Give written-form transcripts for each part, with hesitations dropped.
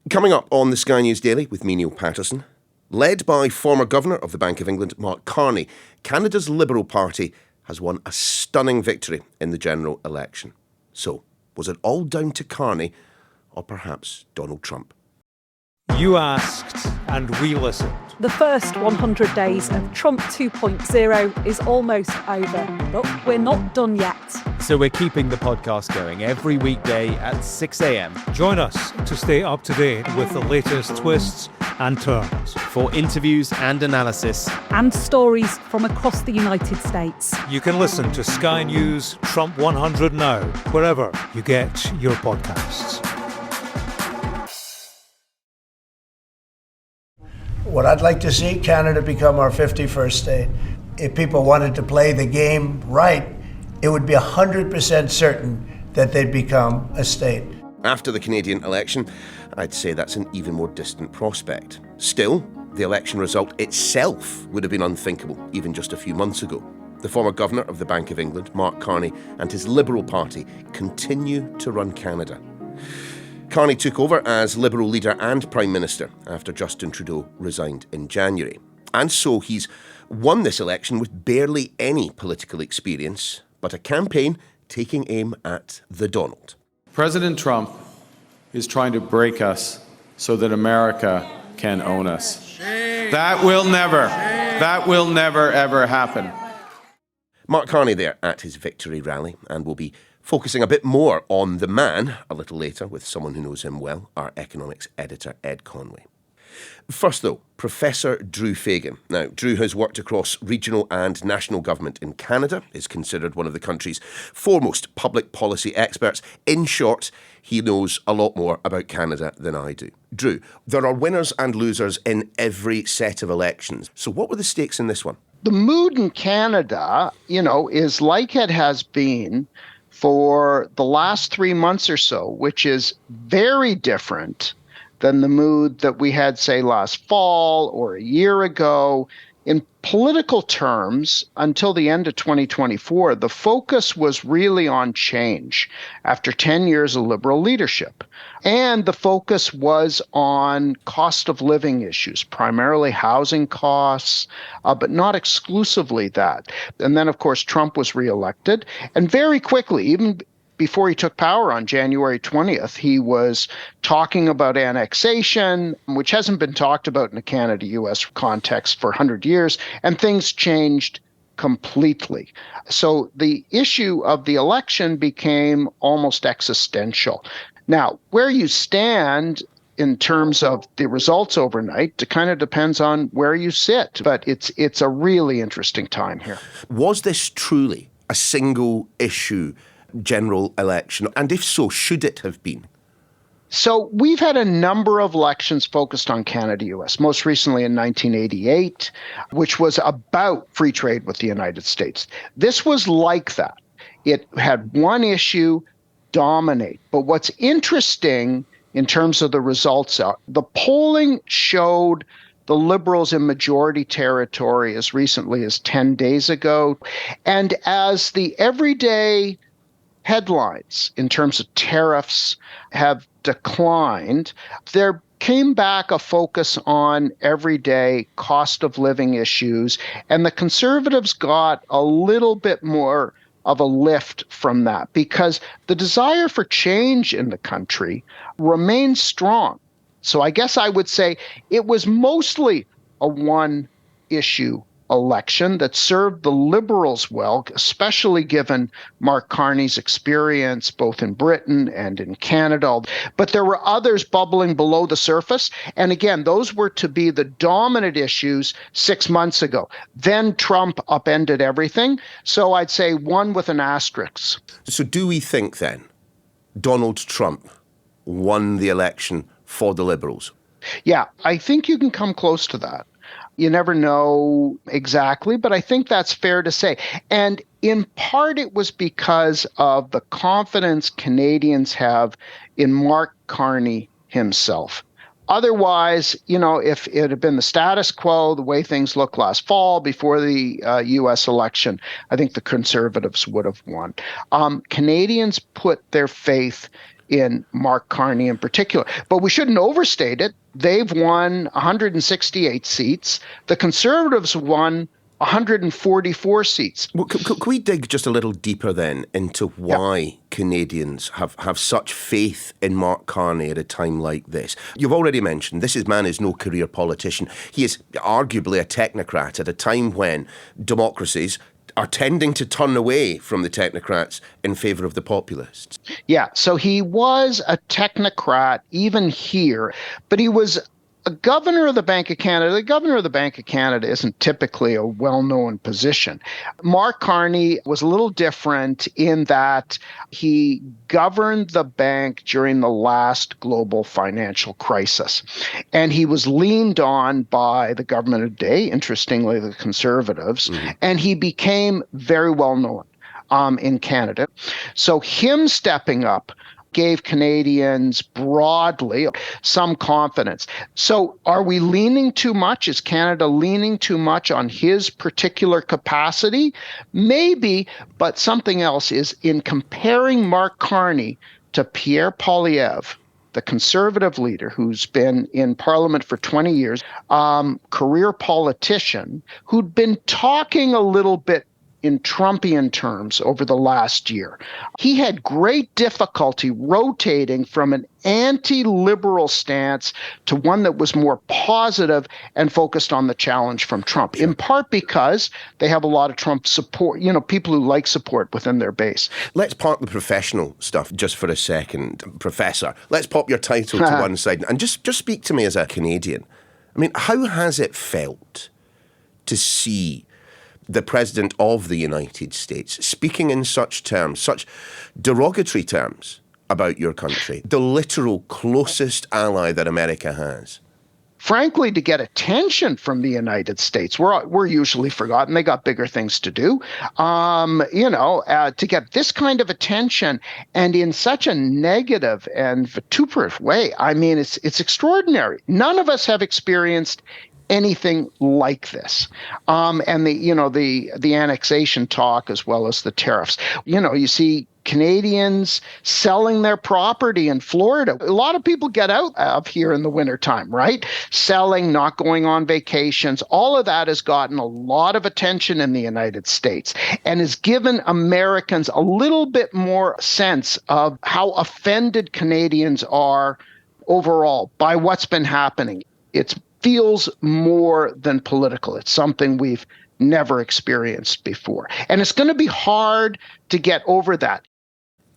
Coming up on the Sky News Daily with me, Niall Paterson. Led by former Governor of the Bank of England, Mark Carney, Canada's Liberal Party has won a stunning victory in the general election. So, was it all down to Carney or perhaps Donald Trump? You asked and we listened. The first 100 days of Trump 2.0 is almost over, but we're not done yet. So we're keeping the podcast going every weekday at 6 a.m. Join us to stay up to date with the latest twists and turns. For interviews and analysis. And stories from across the United States. You can listen to Sky News Trump 100 now, wherever you get your podcasts. What I'd like to see, Canada become our 51st state. If people wanted to play the game right, it would be 100% certain that they'd become a state. After the Canadian election, I'd say that's an even more distant prospect. Still, the election result itself would have been unthinkable even just a few months ago. The former Governor of the Bank of England, Mark Carney, and his Liberal Party continue to run Canada. Carney took over as Liberal leader and Prime Minister after Justin Trudeau resigned in January. And so he's won this election with barely any political experience, but a campaign taking aim at the Donald. President Trump is trying to break us so that America can own us. That will never, ever happen. Mark Carney there at his victory rally, and we'll be focusing a bit more on the man a little later with someone who knows him well, our economics editor, Ed Conway. First, though, Professor Drew Fagan. Now, Drew has worked across regional and national government in Canada, is considered one of the country's foremost public policy experts. In short, he knows a lot more about Canada than I do. Drew, there are winners and losers in every set of elections. So what were the stakes in this one? The mood in Canada, is like it has been for the last 3 months or so, which is very different than the mood that we had, say, last fall or a year ago. In political terms, until the end of 2024, the focus was really on change after 10 years of Liberal leadership. And the focus was on cost of living issues, primarily housing costs, but not exclusively that. And then, of course, Trump was reelected. And very quickly, even before he took power on January 20th, he was talking about annexation, which hasn't been talked about in a Canada-US context for 100 years, and things changed completely. So the issue of the election became almost existential. Now, where you stand in terms of the results overnight, it kind of depends on where you sit, but it's a really interesting time here. Was this truly a single issue general election? And if so, should it have been? So we've had a number of elections focused on Canada-US, most recently in 1988, which was about free trade with the United States. This was like that. It had one issue dominate. But what's interesting in terms of the results are the polling showed the Liberals in majority territory as recently as 10 days ago. And as the everyday headlines in terms of tariffs have declined, there came back a focus on everyday cost of living issues, and the Conservatives got a little bit more of a lift from that because the desire for change in the country remains strong. So I guess I would say it was mostly a one-issue election that served the Liberals well, especially given Mark Carney's experience both in Britain and in Canada. But there were others bubbling below the surface. And again, those were to be the dominant issues 6 months ago. Then Trump upended everything. So I'd say one with an asterisk. So do we think then Donald Trump won the election for the Liberals? Yeah, I think you can come close to that. You never know exactly, but I think that's fair to say. And in part, it was because of the confidence Canadians have in Mark Carney himself. Otherwise, if it had been the status quo, the way things looked last fall before the U.S. election, I think the Conservatives would have won. Canadians put their faith in Mark Carney in particular. But we shouldn't overstate it. They've won 168 seats. The Conservatives won 144 seats. Well, can we dig just a little deeper then into why Canadians have such faith in Mark Carney at a time like this? You've already mentioned this man is no career politician. He is arguably a technocrat at a time when democracies are tending to turn away from the technocrats in favour of the populists. Yeah, so he was a technocrat even here, but he was a governor of the Bank of Canada. The governor of the Bank of Canada isn't typically a well-known position. Mark Carney was a little different in that he governed the bank during the last global financial crisis. And he was leaned on by the government of the day, interestingly, the Conservatives, and he became very well-known in Canada. So him stepping up gave Canadians broadly some confidence. So are we leaning too much? Is Canada leaning too much on his particular capacity? Maybe, but something else is in comparing Mark Carney to Pierre Poilievre, the Conservative leader who's been in Parliament for 20 years, career politician who'd been talking a little bit in Trumpian terms over the last year. He had great difficulty rotating from an anti-liberal stance to one that was more positive and focused on the challenge from Trump, in part because they have a lot of Trump support, people who like support within their base. Let's park the professional stuff just for a second, Professor. Let's pop your title to one side and just speak to me as a Canadian. I mean, how has it felt to see the President of the United States speaking in such terms, such derogatory terms about your country, the literal closest ally that America has? Frankly, to get attention from the United States, we're usually forgotten. They got bigger things to do. To get this kind of attention and in such a negative and vituperative way, I mean, it's extraordinary. None of us have experienced anything like this. And the annexation talk as well as the tariffs. You see Canadians selling their property in Florida. A lot of people get out of here in the wintertime, right? Selling, not going on vacations. All of that has gotten a lot of attention in the United States and has given Americans a little bit more sense of how offended Canadians are overall by what's been happening. It feels more than political. It's something we've never experienced before. And it's going to be hard to get over that.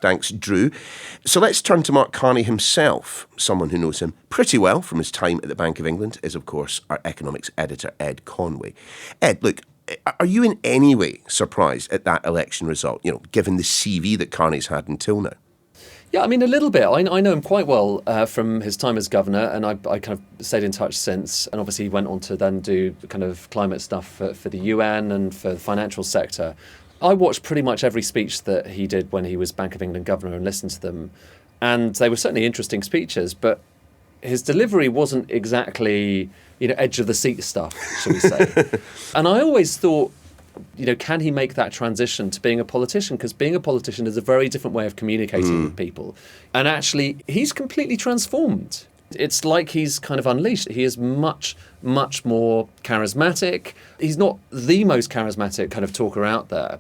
Thanks, Drew. So let's turn to Mark Carney himself. Someone who knows him pretty well from his time at the Bank of England is, of course, our economics editor, Ed Conway. Ed, look, are you in any way surprised at that election result, given the CV that Carney's had until now? Yeah, I mean, a little bit. I know him quite well from his time as governor, and I kind of stayed in touch since. And obviously, he went on to then do kind of climate stuff for the UN and for the financial sector. I watched pretty much every speech that he did when he was Bank of England governor and listened to them. And they were certainly interesting speeches, but his delivery wasn't exactly, edge of the seat stuff, shall we say. And I always thought, can he make that transition to being a politician? Because being a politician is a very different way of communicating with people. And actually, he's completely transformed. It's like he's kind of unleashed. He is much, much more charismatic. He's not the most charismatic kind of talker out there.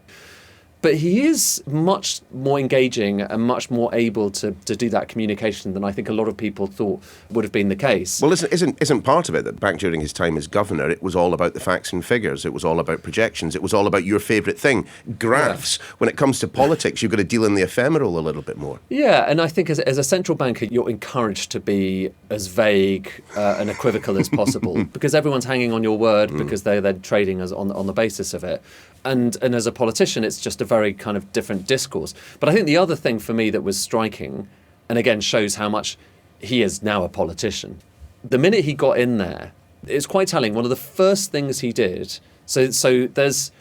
But he is much more engaging and much more able to do that communication than I think a lot of people thought would have been the case. Well, isn't part of it that back during his time as governor, it was all about the facts and figures. It was all about projections. It was all about your favourite thing, graphs. Yeah. When it comes to politics, you've got to deal in the ephemeral a little bit more. Yeah, and I think as a central banker, you're encouraged to be as vague and equivocal as possible because everyone's hanging on your word because they're trading on the basis of it. And as a politician, it's just a very kind of different discourse. But I think the other thing for me that was striking, and again shows how much he is now a politician, the minute he got in there, it's quite telling. One of the first things he did, so there's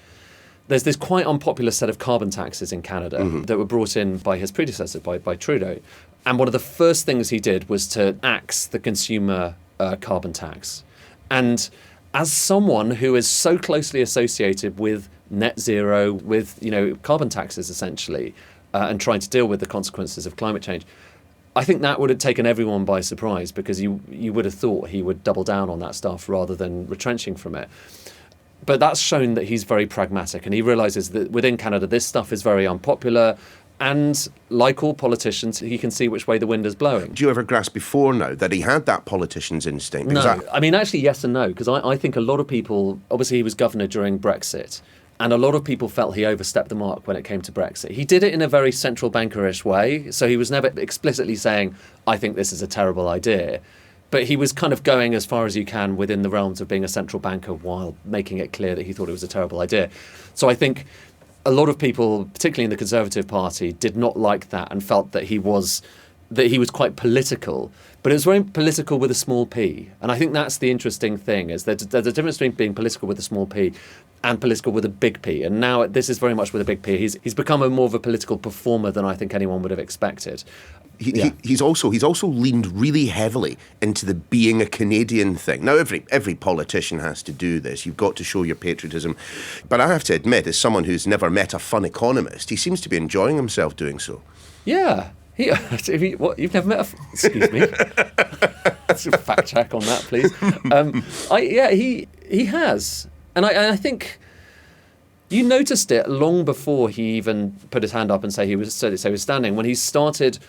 this quite unpopular set of carbon taxes in Canada that were brought in by his predecessor, by Trudeau. And one of the first things he did was to axe the consumer carbon tax. And as someone who is so closely associated with net zero, with carbon taxes essentially, and trying to deal with the consequences of climate change, I think that would have taken everyone by surprise, because you would have thought he would double down on that stuff rather than retrenching from it. But that's shown that he's very pragmatic, and he realises that within Canada this stuff is very unpopular, and like all politicians, he can see which way the wind is blowing. Do you ever grasp before now that he had that politician's instinct? No, I mean, actually, yes and no, because I think a lot of people, obviously he was governor during Brexit, and a lot of people felt he overstepped the mark when it came to Brexit. He did it in a very central bankerish way, so he was never explicitly saying, I think this is a terrible idea. But he was kind of going as far as you can within the realms of being a central banker while making it clear that he thought it was a terrible idea. So I think a lot of people, particularly in the Conservative Party, did not like that and felt that he was quite political. But it was very political with a small p. And I think that's the interesting thing, is that there's a difference between being political with a small p and political with a big P. And now this is very much with a big P. He's become more of a political performer than I think anyone would have expected. He's also leaned really heavily into the being a Canadian thing. Now, every politician has to do this. You've got to show your patriotism. But I have to admit, as someone who's never met a fun economist, he seems to be enjoying himself doing so. Yeah. You've never met excuse me. Let's fact check on that, please. He has. And I think you noticed it long before he even put his hand up and say he was standing, when he started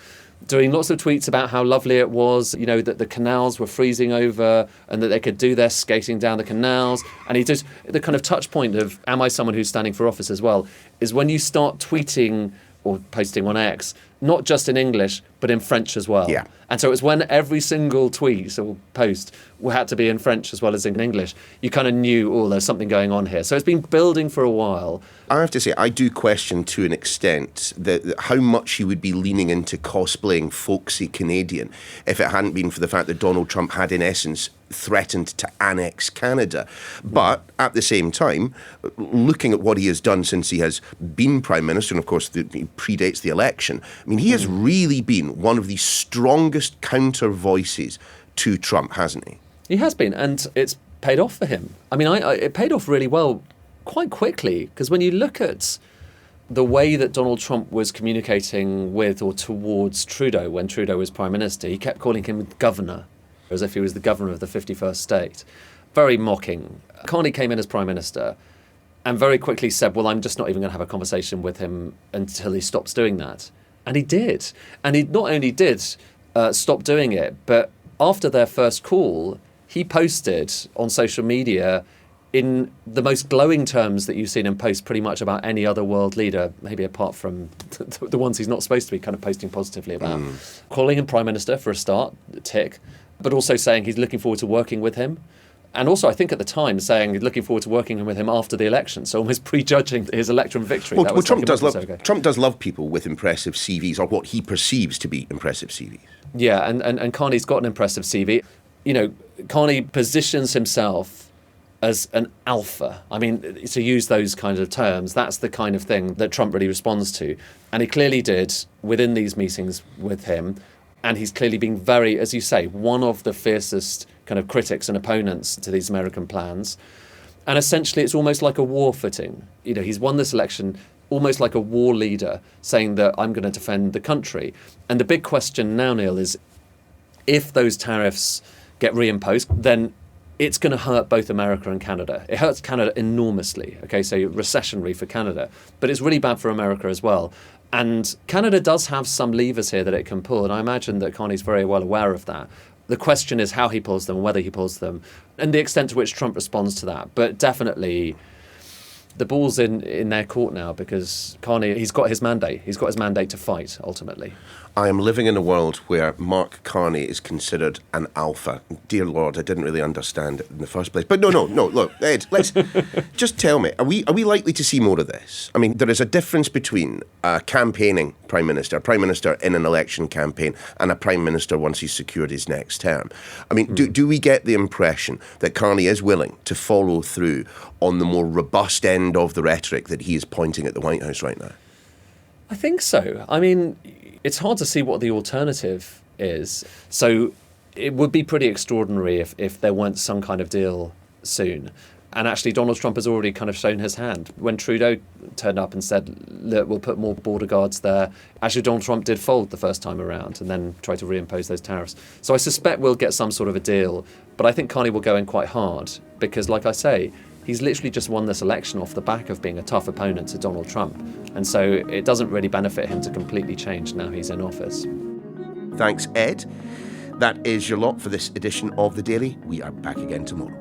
doing lots of tweets about how lovely it was, that the canals were freezing over and that they could do their skating down the canals. And he did the kind of touch point of, am I someone who's standing for office as well, is when you start tweeting or posting on X, not just in English, but in French as well. Yeah. And so it was when every single tweet or post had to be in French as well as in English, you kind of knew, there's something going on here. So it's been building for a while. I have to say, I do question to an extent that how much he would be leaning into cosplaying folksy Canadian if it hadn't been for the fact that Donald Trump had, in essence, threatened to annex Canada. But at the same time, looking at what he has done since he has been Prime Minister, and of course he predates the election, I mean, he has really been one of the strongest counter voices to Trump, hasn't he? He has been, and it's paid off for him. I mean, it paid off really well quite quickly, because when you look at the way that Donald Trump was communicating with or towards Trudeau when Trudeau was Prime Minister, he kept calling him governor, as if he was the governor of the 51st state. Very mocking. Carney came in as Prime Minister and very quickly said, well, I'm just not even going to have a conversation with him until he stops doing that. And he did. And he not only did stop doing it, but after their first call, he posted on social media in the most glowing terms that you've seen him post pretty much about any other world leader, maybe apart from the ones he's not supposed to be kind of posting positively about. Calling him Prime Minister for a start, tick, but also saying he's looking forward to working with him. And also, I think at the time, saying he's looking forward to working with him after the election, so almost prejudging his election victory. Well, Trump does love people with impressive CVs, or what he perceives to be impressive CVs. Yeah, and Carney's got an impressive CV. Carney positions himself as an alpha. I mean, to use those kinds of terms, that's the kind of thing that Trump really responds to. And he clearly did within these meetings with him. And he's clearly been very, as you say, one of the fiercest kind of critics and opponents to these American plans. And essentially, it's almost like a war footing. He's won this election almost like a war leader, saying that I'm going to defend the country. And the big question now, Neil, is if those tariffs get reimposed, then it's going to hurt both America and Canada. It hurts Canada enormously, okay, so recessionary for Canada, but it's really bad for America as well. And Canada does have some levers here that it can pull, and I imagine that Carney's very well aware of that. The question is how he pulls them, whether he pulls them, and the extent to which Trump responds to that. But definitely the ball's in their court now, because Carney, he's got his mandate. He's got his mandate to fight, ultimately. I am living in a world where Mark Carney is considered an alpha. Dear Lord, I didn't really understand it in the first place. But no, look, Ed, let's just tell me, are we likely to see more of this? I mean, there is a difference between a campaigning Prime Minister, a Prime Minister in an election campaign, and a Prime Minister once he's secured his next term. I mean, do we get the impression that Carney is willing to follow through on the more robust end of the rhetoric that he is pointing at the White House right now? I think so. I mean, it's hard to see what the alternative is. So it would be pretty extraordinary if there weren't some kind of deal soon. And actually, Donald Trump has already kind of shown his hand. When Trudeau turned up and said, look, we'll put more border guards there, actually Donald Trump did fold the first time around and then try to reimpose those tariffs. So I suspect we'll get some sort of a deal. But I think Carney will go in quite hard because, like I say, he's literally just won this election off the back of being a tough opponent to Donald Trump. And so it doesn't really benefit him to completely change now he's in office. Thanks, Ed. That is your lot for this edition of The Daily. We are back again tomorrow.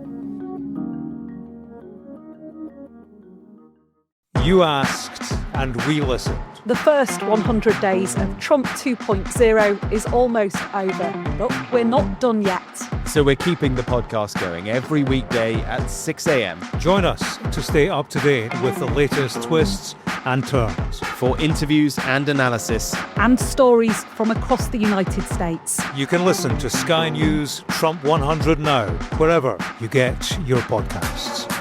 You asked and we listened. The first 100 days of Trump 2.0 is almost over, but we're not done yet. So we're keeping the podcast going every weekday at 6 a.m. Join us to stay up to date with the latest twists and turns. for interviews and analysis. And stories from across the United States. You can listen to Sky News Trump 100 now, wherever you get your podcasts.